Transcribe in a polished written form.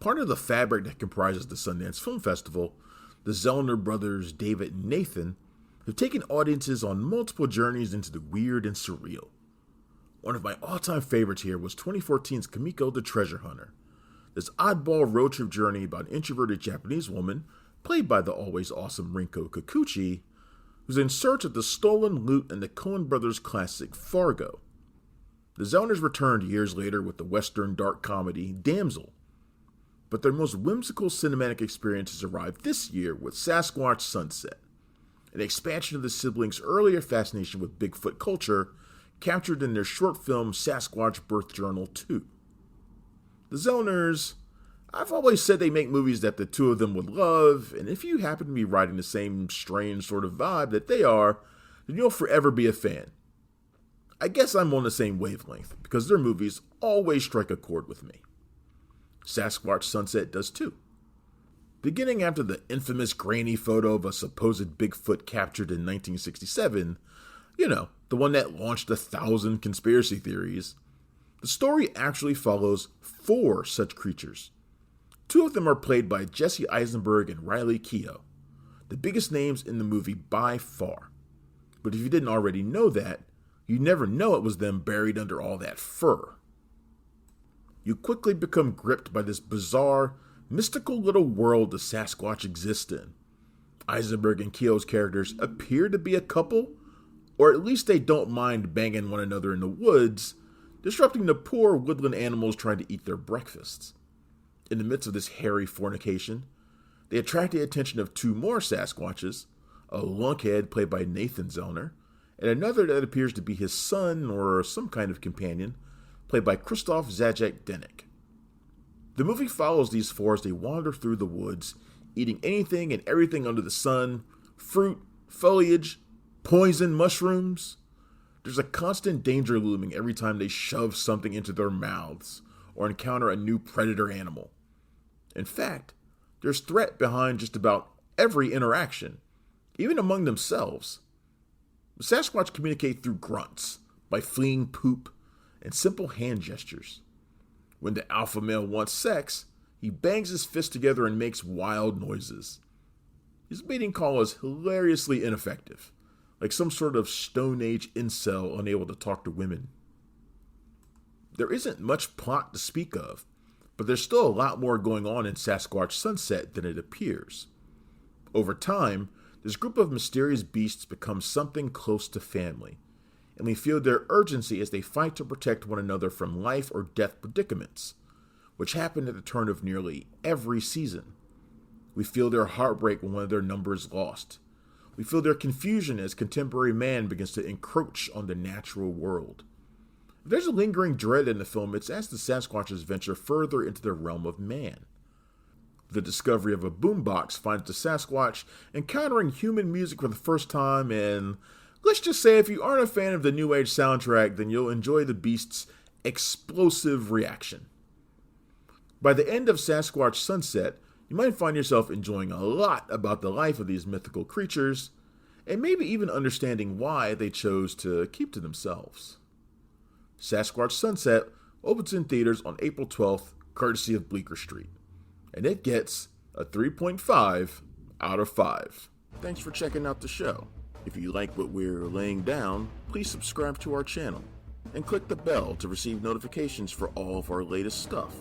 Part of the fabric that comprises the Sundance Film Festival, the Zellner brothers David and Nathan have taken audiences on multiple journeys into the weird and surreal. One of my all-time favorites here was 2014's Kumiko the Treasure Hunter. This oddball road trip journey about an introverted Japanese woman, played by the always awesome Rinko Kikuchi, who's in search of the stolen loot in the Coen brothers' classic Fargo. The Zellners returned years later with the western dark comedy Damsel, but their most whimsical cinematic experiences arrived this year with SASQUATCH SUNSET, an expansion of the siblings' earlier fascination with Bigfoot culture captured in their short film Sasquatch Birth Journal 2. The Zellners, I've always said they make movies that the two of them would love, and if you happen to be riding the same strange sort of vibe that they are, then you'll forever be a fan. I guess I'm on the same wavelength, because their movies always strike a chord with me. Sasquatch Sunset does too. Beginning after the infamous grainy photo of a supposed Bigfoot captured in 1967, the one that launched 1,000 conspiracy theories, the story actually follows 4 such creatures. 2 of them are played by Jesse Eisenberg and Riley Keough, the biggest names in the movie by far. But if you didn't already know that, you'd never know it was them buried under all that fur. You quickly become gripped by this bizarre, mystical little world the Sasquatch exists in. Eisenberg and Keough's characters appear to be a couple, or at least they don't mind banging one another in the woods, disrupting the poor woodland animals trying to eat their breakfasts. In the midst of this hairy fornication, they attract the attention of 2 more Sasquatches, a lunkhead played by Nathan Zellner, and another that appears to be his son or some kind of companion, played by Krzysztof Zajac-Denik. The movie follows these 4 as they wander through the woods, eating anything and everything under the sun, fruit, foliage, poison mushrooms. There's a constant danger looming every time they shove something into their mouths or encounter a new predator animal. In fact, there's threat behind just about every interaction, even among themselves. The Sasquatch communicate through grunts, by fleeing poop, and simple hand gestures. When the alpha male wants sex, he bangs his fists together and makes wild noises. His mating call is hilariously ineffective, like some sort of Stone Age incel unable to talk to women. There isn't much plot to speak of, but there's still a lot more going on in Sasquatch Sunset than it appears. Over time, this group of mysterious beasts becomes something close to family, and we feel their urgency as they fight to protect one another from life or death predicaments, which happen at the turn of nearly every season. We feel their heartbreak when one of their number is lost. We feel their confusion as contemporary man begins to encroach on the natural world. If there's a lingering dread in the film, it's as the Sasquatches venture further into the realm of man. The discovery of a boombox finds the Sasquatch encountering human music for the first time, and let's just say if you aren't a fan of the New Age soundtrack, then you'll enjoy the beast's explosive reaction. By the end of Sasquatch Sunset, you might find yourself enjoying a lot about the life of these mythical creatures, and maybe even understanding why they chose to keep to themselves. Sasquatch Sunset opens in theaters on April 12th, courtesy of Bleecker Street, and it gets a 3.5 out of 5. Thanks for checking out the show. If you like what we're laying down, please subscribe to our channel and click the bell to receive notifications for all of our latest stuff.